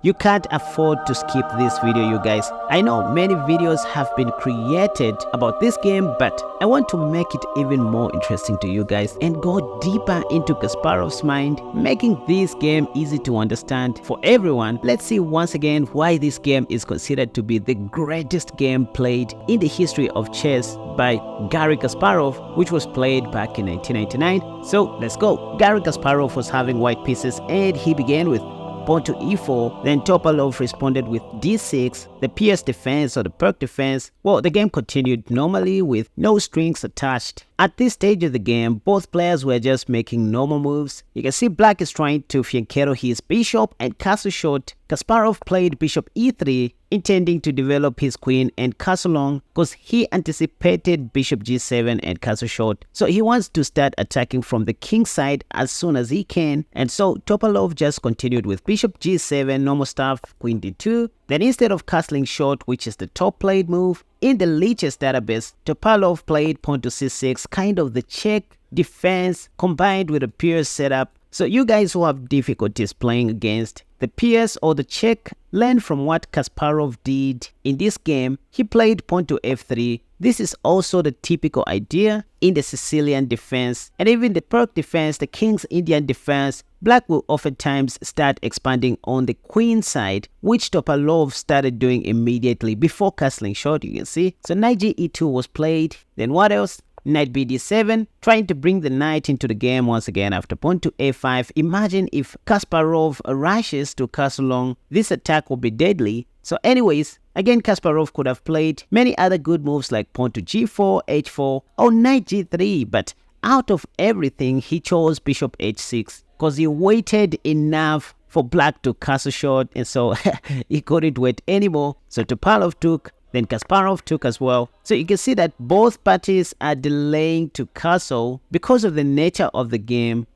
You can't afford to skip this video, you guys. I know many videos have been created about this game, but I want to make it even more interesting to you guys and go deeper into Kasparov's mind, making this game easy to understand for everyone. Let's see once again why this game is considered to be the greatest game played in the history of chess by Garry Kasparov, which was played back in 1999. So let's go. Garry Kasparov was having white pieces and he began with pawn to e4, then Topalov responded with d6, the PS defense or the perk defense. Well, the game continued normally with no strings attached. At this stage of the game, both players were just making normal moves. You can see Black is trying to fianchetto his bishop and castle short. Kasparov played bishop e3, intending to develop his queen and castle long because he anticipated bishop g7 and castle short. So he wants to start attacking from the king side as soon as he can. And so Topalov just continued with bishop g7, normal stuff, queen d2. Then instead of castling short, which is the top played move, in the Lichess database, Topalov played pawn to c6, kind of the check defense combined with a pure setup. So you guys who have difficulties playing against the PS or the check, learn from what Kasparov did in this game. He played pawn to f3. This is also the typical idea in the Sicilian defense and even the perk defense, the King's Indian defense. Black will oftentimes start expanding on the queen side, which Topalov started doing immediately before castling short, you can see. So knight e2 was played. Then what else? Knight bd7, trying to bring the knight into the game once again after pawn to a5. Imagine if Kasparov rushes to castle long, this attack will be deadly. So anyways, again Kasparov could have played many other good moves like pawn to g4, h4 or knight g3, but out of everything he chose bishop h6 because he waited enough for Black to castle short, and so he couldn't wait anymore. So Topalov took, then Kasparov took as well. So you can see that both parties are delaying to castle because of the nature of the game.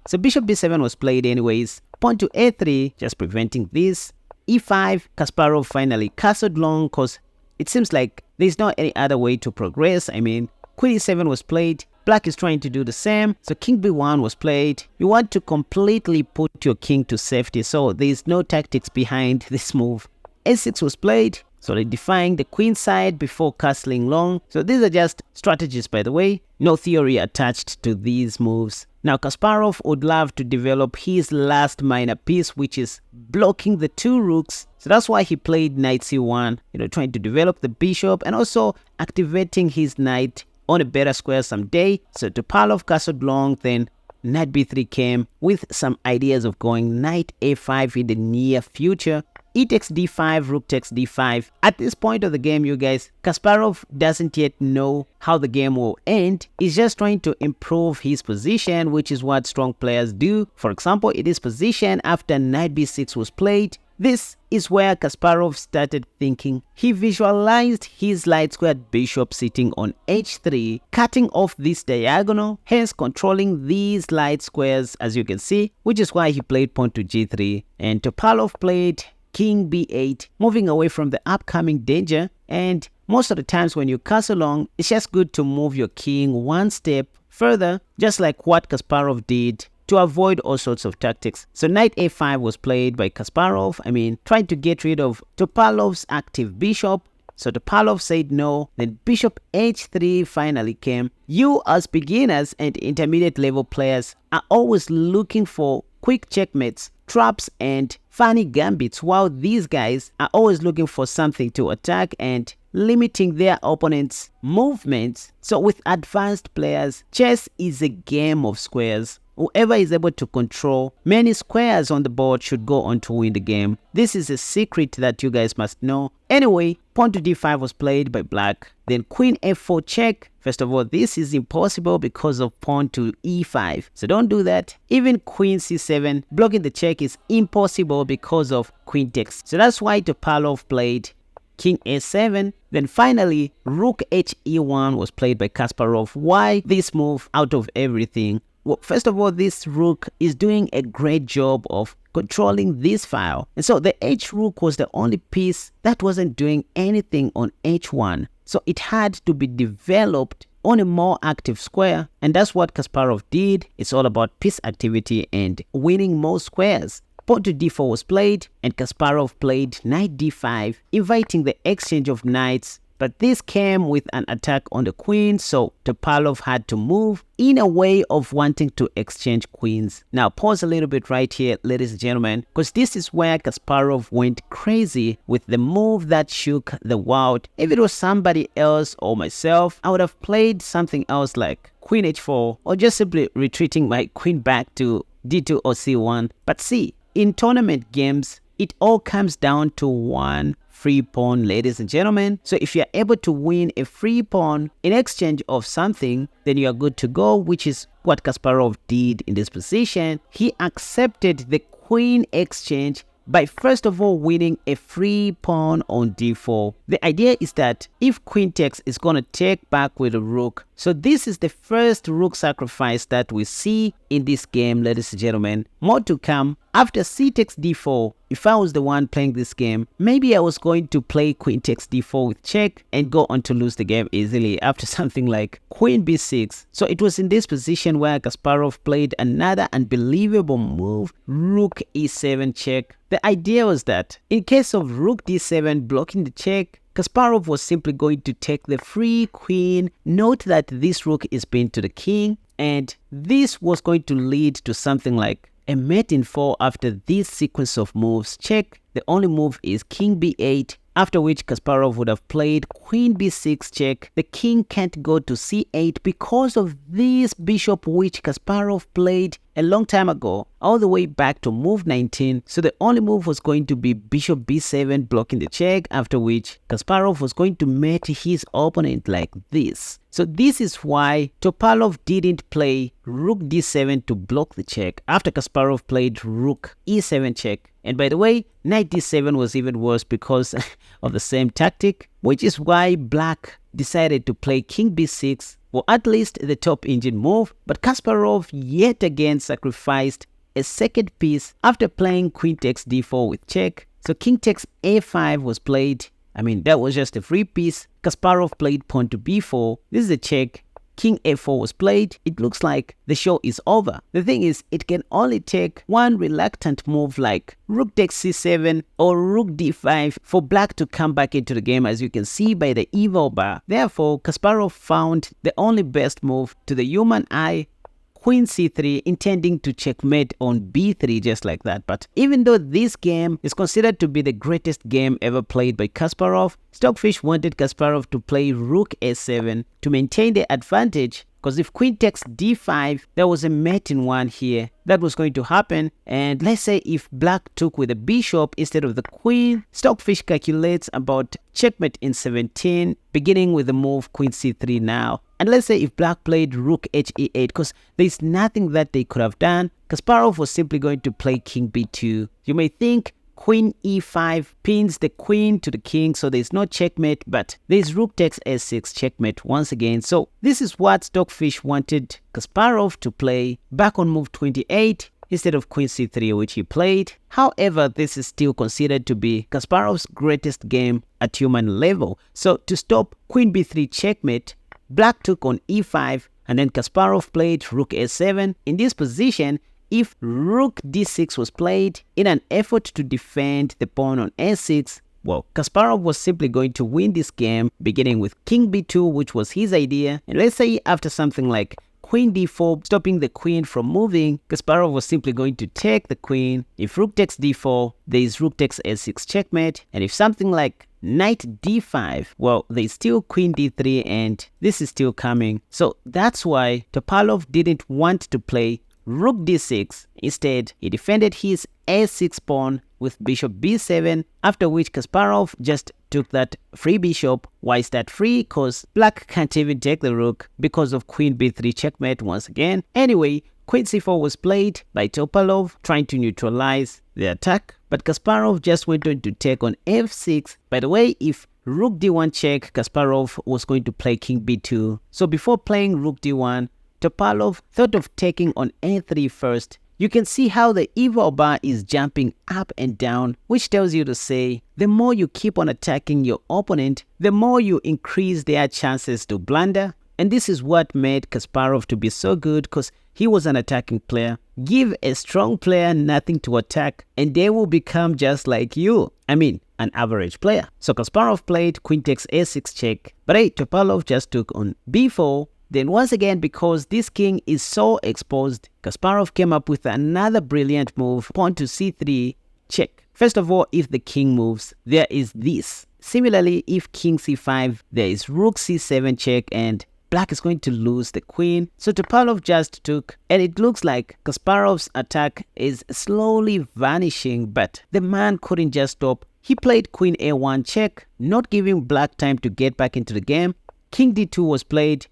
So bishop b7 was played anyways. Pawn to a3, just preventing this. e5, Kasparov finally castled long because it seems like there's not any other way to progress. I mean, queen e7 was played. Black is trying to do the same. So king b1 was played. You want to completely put your king to safety, so there's no tactics behind this move. a6 was played. Solidifying the queen side before castling long. So these are just strategies, by the way. No theory attached to these moves. Now Kasparov would love to develop his last minor piece, which is blocking the two rooks. So that's why he played knight c1, trying to develop the bishop and also activating his knight on a better square someday. So Topalov castled long, then knight b3 came with some ideas of going knight a5 in the near future. E takes d5, rook takes d5. At this point of the game, you guys, Kasparov doesn't yet know how the game will end. He's just trying to improve his position, which is what strong players do. For example, in this position, after knight b6 was played, this is where Kasparov started thinking. He visualized his light-squared bishop sitting on h3, cutting off this diagonal, hence controlling these light squares, as you can see, which is why he played pawn to g3. And Topalov played king b8, moving away from the upcoming danger. And most of the times when you castle long, it's just good to move your king one step further, just like what Kasparov did, to avoid all sorts of tactics. So knight a5 was played by Kasparov, trying to get rid of Topalov's active bishop. So Topalov said no, then bishop h3 finally came. You as beginners and intermediate level players are always looking for quick checkmates, traps and funny gambits, while these guys are always looking for something to attack and limiting their opponent's movements. So with advanced players, chess is a game of squares. Whoever is able to control many squares on the board should go on to win the game. This is a secret that you guys must know. Anyway, pawn to d5 was played by Black. Then queen f4 check. First of all, this is impossible because of pawn to e5. So don't do that. Even queen c7, blocking the check is impossible because of queen takes. So that's why Topalov played king a7. Then finally, rook he1 was played by Kasparov. Why this move out of everything? Well, first of all, this rook is doing a great job of controlling this file. And so the h rook was the only piece that wasn't doing anything on h1. So it had to be developed on a more active square. And that's what Kasparov did. It's all about piece activity and winning more squares. pawn to d4 was played, and Kasparov played knight d5, inviting the exchange of knights. But this came with an attack on the queen, so Topalov had to move in a way of wanting to exchange queens. Now pause a little bit right here, ladies and gentlemen, because this is where Kasparov went crazy with the move that shook the world. If it was somebody else or myself, I would have played something else like queen h4, or just simply retreating my queen back to d2 or c1. But see, in tournament games, it all comes down to one free pawn, ladies and gentlemen. So if you're able to win a free pawn in exchange of something, then you are good to go, which is what Kasparov did in this position. He accepted the queen exchange by first of all winning a free pawn on d4. The idea is that if queen takes, it's going to take back with a rook. So this is the first rook sacrifice that we see in this game, ladies and gentlemen. More to come. After c takes d4, if I was the one playing this game, maybe I was going to play queen takes d4 with check and go on to lose the game easily after something like queen b6. So it was in this position where Kasparov played another unbelievable move, rook e7 check. The idea was that in case of rook d7 blocking the check, Kasparov was simply going to take the free queen. Note that this rook is pinned to the king, and this was going to lead to something like a mate in 4 after this sequence of moves. Check. The only move is king b8, after which Kasparov would have played queen b6 check. The king can't go to c8 because of this bishop which Kasparov played a long time ago, all the way back to move 19. So the only move was going to be bishop b7 blocking the check, after which Kasparov was going to mate his opponent like this. So this is why Topalov didn't play rook d7 to block the check after Kasparov played rook e7 check. And by the way, knight d7 was even worse because of the same tactic, which is why black decided to play king b6, or at least the top engine move. But Kasparov yet again sacrificed a second piece after playing queen takes d4 with check. So king takes a5 was played. I mean, that was just a free piece. Kasparov played pawn to b4. This is a check. King a4 was played. It looks like the show is over. The thing is, it can only take one reluctant move like rook takes c7 or rook d5 for black to come back into the game, as you can see by the evil bar. Therefore, Kasparov found the only best move to the human eye, queen c3, intending to checkmate on b3 just like that. But even though this game is considered to be the greatest game ever played by Kasparov, Stockfish wanted Kasparov to play rook a7 to maintain the advantage, because if queen takes d5, there was a mate in 1 here that was going to happen. And let's say if black took with the bishop instead of the queen, Stockfish calculates about checkmate in 17, beginning with the move queen c3 now. And let's say if black played rook he8, because there's nothing that they could have done, Kasparov was simply going to play king b2. You may think queen e5 pins the queen to the king, so there's no checkmate, but there's rook takes s6 checkmate once again. So this is what Stockfish wanted Kasparov to play back on move 28 instead of queen c3, which he played. However, this is still considered to be Kasparov's greatest game at human level. So to stop queen b3 checkmate, black took on e5, and then Kasparov played rook a7. In this position, if rook d6 was played in an effort to defend the pawn on a6, well, Kasparov was simply going to win this game, beginning with king b2, which was his idea. And let's say after something like queen d4, stopping the queen from moving, Kasparov was simply going to take the queen. If rook takes d4, there is rook takes a6 checkmate. And if something like knight d5, well, there's still queen d3, and this is still coming. So that's why Topalov didn't want to play rook d6. Instead, he defended his a6 pawn with bishop b7, after which Kasparov just took that free bishop. Why is that free? Because black can't even take the rook because of queen b3 checkmate once again. Anyway, queen c4 was played by Topalov, trying to neutralize the attack, but Kasparov just went on to take on f6. By the way, if rook d1 check, Kasparov was going to play king b2. So before playing rook d1, Topalov thought of taking on a3 first. You can see how the evil bar is jumping up and down, which tells you to say the more you keep on attacking your opponent, the more you increase their chances to blunder. And this is what made Kasparov to be so good, because he was an attacking player. Give a strong player nothing to attack and they will become just like you. I mean, an average player. So Kasparov played queen takes a6 check, but hey, Topalov just took on b4. Then once again, because this king is so exposed, Kasparov came up with another brilliant move, pawn to c3 check. First of all, if the king moves, there is this. Similarly, if king c5, there is rook c7 check and black is going to lose the queen. So Topalov just took, and it looks like Kasparov's attack is slowly vanishing, but the man couldn't just stop. He played queen a1 check, not giving black time to get back into the game. King d2 was played.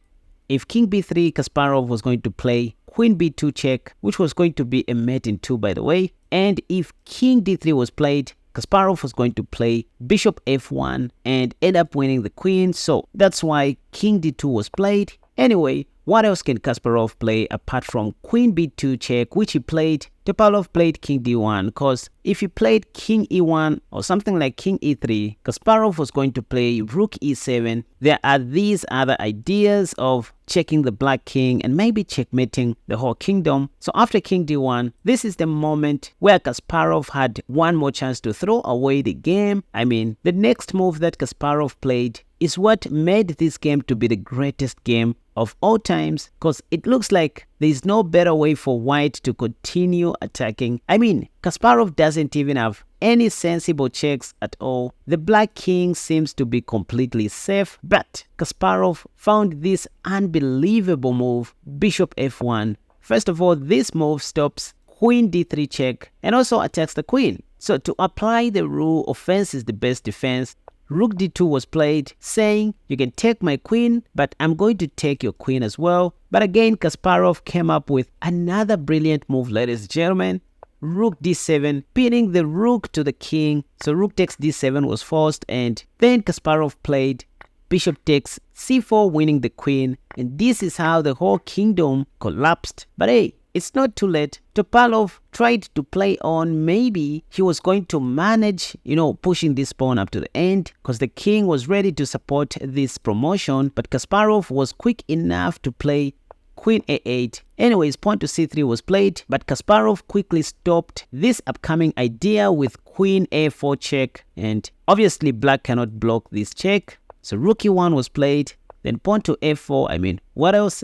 If king b3, Kasparov was going to play queen b2 check, which was going to be a mate in 2, by the way. And if king d3 was played, Kasparov was going to play bishop f1 and end up winning the queen. So that's why king d2 was played. Anyway, what else can Kasparov play apart from queen b2 check, which he played? Topalov played king d1, because if he played king e1 or something like king e3, Kasparov was going to play rook e7. There are these other ideas of checking the black king and maybe checkmating the whole kingdom. So after king d1, this is the moment where Kasparov had one more chance to throw away the game. I mean, the next move that Kasparov played is what made this game to be the greatest game of all times, because it looks like there's no better way for white to continue attacking. I mean, Kasparov doesn't even have any sensible checks at all. The black king seems to be completely safe, but Kasparov found this unbelievable move, bishop f1. First of all, this move stops queen d3 check and also attacks the queen. So to apply the rule, offense is the best defense, rook d2 was played, saying, you can take my queen, but I'm going to take your queen as well. But again, Kasparov came up with another brilliant move, ladies and gentlemen. Rook d7, pinning the rook to the king. So rook takes d7 was forced, and then Kasparov played bishop takes c4, winning the queen. And this is how the whole kingdom collapsed. But hey, it's not too late. Topalov tried to play on maybe he was going to manage, pushing this pawn up to the end, because the king was ready to support this promotion, but Kasparov was quick enough to play queen a8. Anyways, pawn to c3 was played, but Kasparov quickly stopped this upcoming idea with queen a4 check, and obviously black cannot block this check. So rook e1 was played, then pawn to f4. I mean, what else?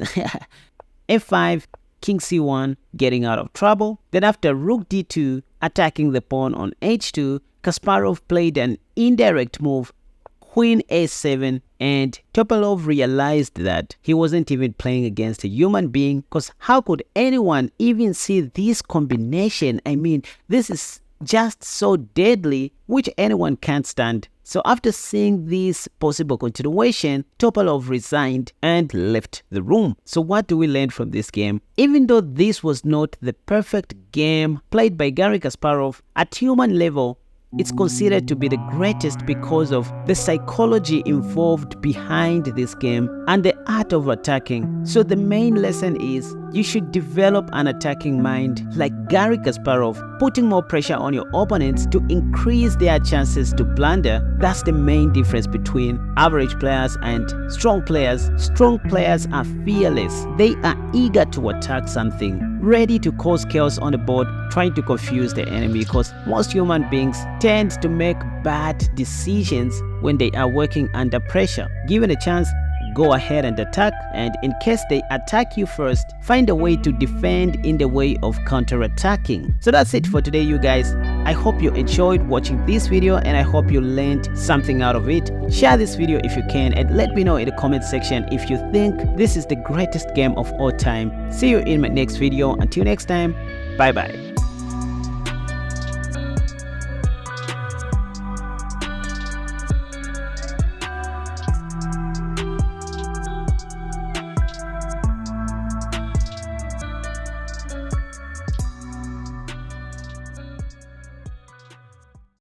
f5. King c1, getting out of trouble. Then after rook d2, attacking the pawn on h2, Kasparov played an indirect move, queen a7, and Topalov realized that he wasn't even playing against a human being, because how could anyone even see this combination? I mean, this is just so deadly, which anyone can't stand. So after seeing this possible continuation, Topalov resigned and left the room. So what do we learn from this game? Even though this was not the perfect game played by Garry Kasparov, at human level, it's considered to be the greatest because of the psychology involved behind this game and the art of attacking. So the main lesson is you should develop an attacking mind like Garry Kasparov, putting more pressure on your opponents to increase their chances to blunder. That's the main difference between average players and strong players. Strong players are fearless. They are eager to attack something, ready to cause chaos on the board, trying to confuse the enemy, because most human beings tend to make bad decisions when they are working under pressure. Given a chance, go ahead and attack, and in case they attack you first, find a way to defend in the way of counter-attacking. So that's it for today, you guys. I hope you enjoyed watching this video and I hope you learned something out of it. Share this video if you can and let me know in the comment section if you think this is the greatest game of all time. See you in my next video. Until next time, bye bye.